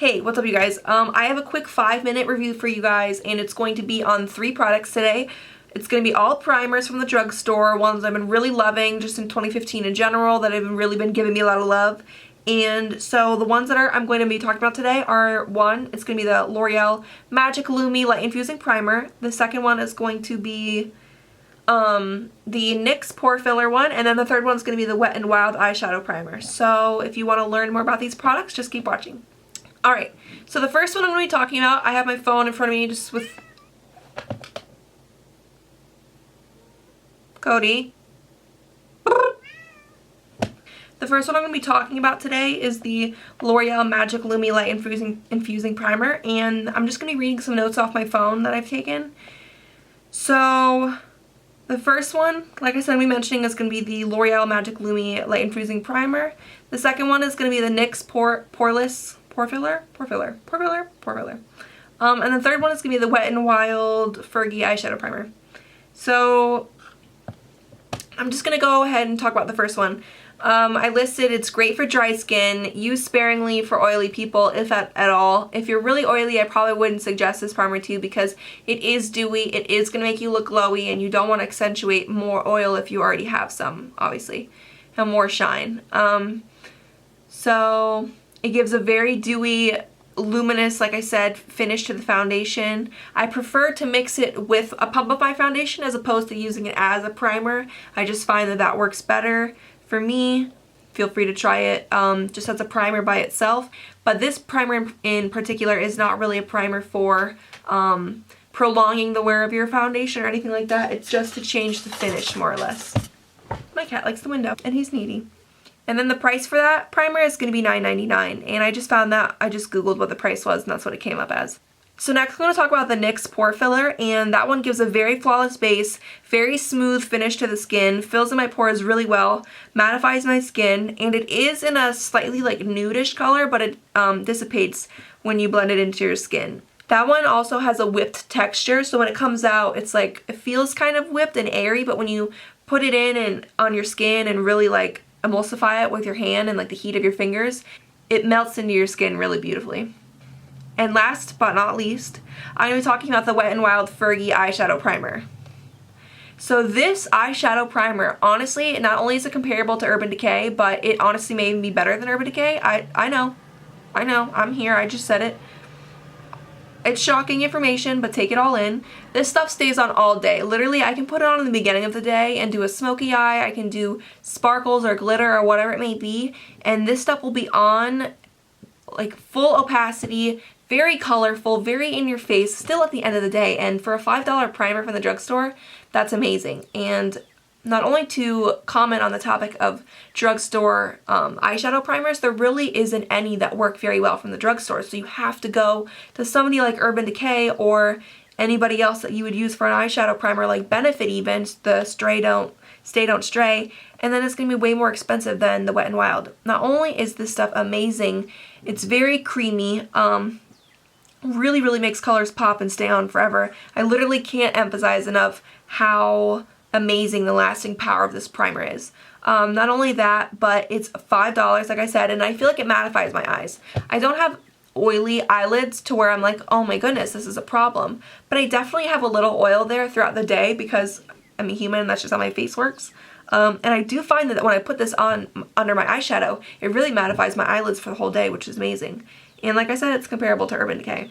Hey, what's up you guys? I have a quick 5-minute review for you guys, and it's going to be on 3 products today. It's going to be all primers from the drugstore, ones I've been really loving just in 2015 in general that have really been giving me a lot of love. And so the ones that I'm going to be talking about today are, one, it's going to be the L'Oreal Magic Lumi Light Infusing Primer. The second one is going to be the Nyx Pore Filler one, and then the third one's going to be the Wet n Wild Eyeshadow Primer. So if you want to learn more about these products, just keep watching. Alright, so the first one I'm going to be talking about, I have my phone in front of me just with Cody. The first one I'm going to be talking about today is the L'Oreal Magic Lumi Light Infusing Primer, and I'm just going to be reading some notes off my phone that I've taken. So the first one, like I said, we mentioning is going to be the L'Oreal Magic Lumi Light Infusing Primer. The second one is going to be the Nyx Pore Filler. And the third one is going to be the Wet n Wild Fergie Eyeshadow Primer. So I'm just going to go ahead and talk about the first one. I listed it's great for dry skin, use sparingly for oily people, if at all. If you're really oily, I probably wouldn't suggest this primer to you because it is dewy, it is going to make you look glowy, and you don't want to accentuate more oil if you already have some, obviously, and more shine. So it gives a very dewy, luminous, like I said, finish to the foundation. I prefer to mix it with a pump of my foundation as opposed to using it as a primer. I just find that that works better for me. Feel free to try it just as a primer by itself. But this primer in particular is not really a primer for prolonging the wear of your foundation or anything like that. It's just to change the finish, more or less. My cat likes the window, and he's needy. And then the price for that primer is going to be $9.99, and I just found that, I just googled what the price was, and that's what it came up as. So next I'm going to talk about the Nyx Pore Filler, and that one gives a very flawless base, very smooth finish to the skin, fills in my pores really well, mattifies my skin, and it is in a slightly like nudish color, but it dissipates when you blend it into your skin. That one also has a whipped texture, so when it comes out, it's like, it feels kind of whipped and airy, but when you put it in and on your skin and really like emulsify it with your hand and like the heat of your fingers, it melts into your skin really beautifully. And last but not least, I'm going to be talking about the Wet n Wild Fergie Eyeshadow Primer. So this eyeshadow primer, honestly, not only is it comparable to Urban Decay, but it honestly may even be better than Urban Decay. I know, I'm here, I just said it. It's shocking information, but take it all in. This stuff stays on all day. Literally, I can put it on in the beginning of the day and do a smoky eye. I can do sparkles or glitter or whatever it may be. And this stuff will be on like full opacity, very colorful, very in your face, still at the end of the day. And for a $5 primer from the drugstore, that's amazing. And not only to comment on the topic of drugstore eyeshadow primers, there really isn't any that work very well from the drugstore. So you have to go to somebody like Urban Decay or anybody else that you would use for an eyeshadow primer, like Benefit even, the Stay Don't Stray, and then it's going to be way more expensive than the Wet n Wild. Not only is this stuff amazing, it's very creamy, really makes colors pop and stay on forever. I literally can't emphasize enough how amazing the lasting power of this primer is. Not only that, but it's $5, like I said, and I feel like it mattifies my eyes. I don't have oily eyelids to where I'm like, oh my goodness, this is a problem. But I definitely have a little oil there throughout the day because I'm a human and that's just how my face works. And I do find that when I put this on under my eyeshadow, it really mattifies my eyelids for the whole day, which is amazing. And like I said, it's comparable to Urban Decay.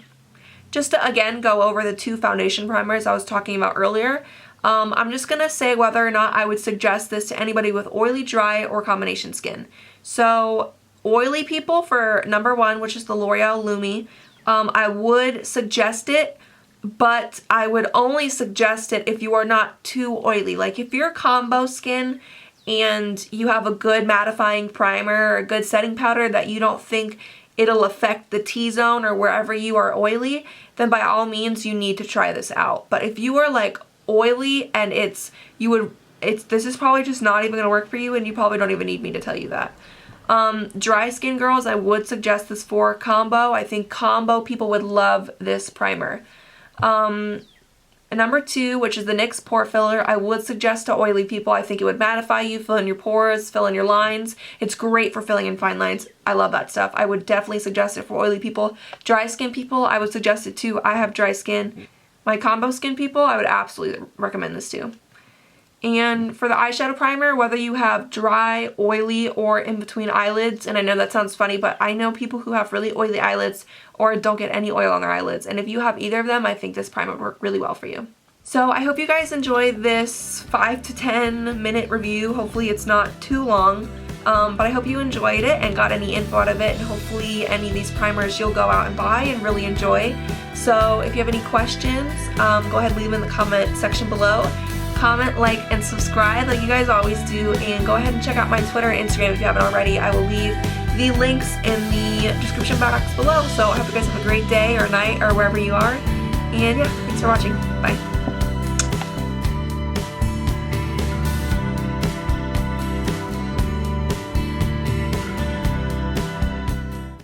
Just to again go over the 2 foundation primers I was talking about earlier, I'm just going to say whether or not I would suggest this to anybody with oily, dry, or combination skin. So oily people for number 1, which is the L'Oreal Lumi, I would suggest it, but I would only suggest it if you are not too oily. Like if you're combo skin and you have a good mattifying primer or a good setting powder that you don't think it'll affect the T-zone or wherever you are oily, then by all means you need to try this out. But if you are like oily and this is probably just not even going to work for you, and you probably don't even need me to tell you that. Dry skin girls, I would suggest this for combo. I think combo people would love this primer. And number 2, which is the NYX Pore Filler, I would suggest to oily people. I think it would mattify you, fill in your pores, fill in your lines. It's great for filling in fine lines. I love that stuff. I would definitely suggest it for oily people. Dry skin people, I would suggest it too. I have dry skin. My combo skin people, I would absolutely recommend this too. And for the eyeshadow primer, whether you have dry, oily, or in between eyelids, and I know that sounds funny, but I know people who have really oily eyelids or don't get any oil on their eyelids. And if you have either of them, I think this primer would work really well for you. So I hope you guys enjoyed this 5 to 10 minute review. Hopefully it's not too long. But I hope you enjoyed it and got any info out of it, and hopefully any of these primers you'll go out and buy and really enjoy. So if you have any questions, go ahead and leave them in the comment section below. Comment, like, and subscribe like you guys always do, and go ahead and check out my Twitter and Instagram if you haven't already. I will leave the links in the description box below. So I hope you guys have a great day or night or wherever you are. And yeah, thanks for watching. Bye.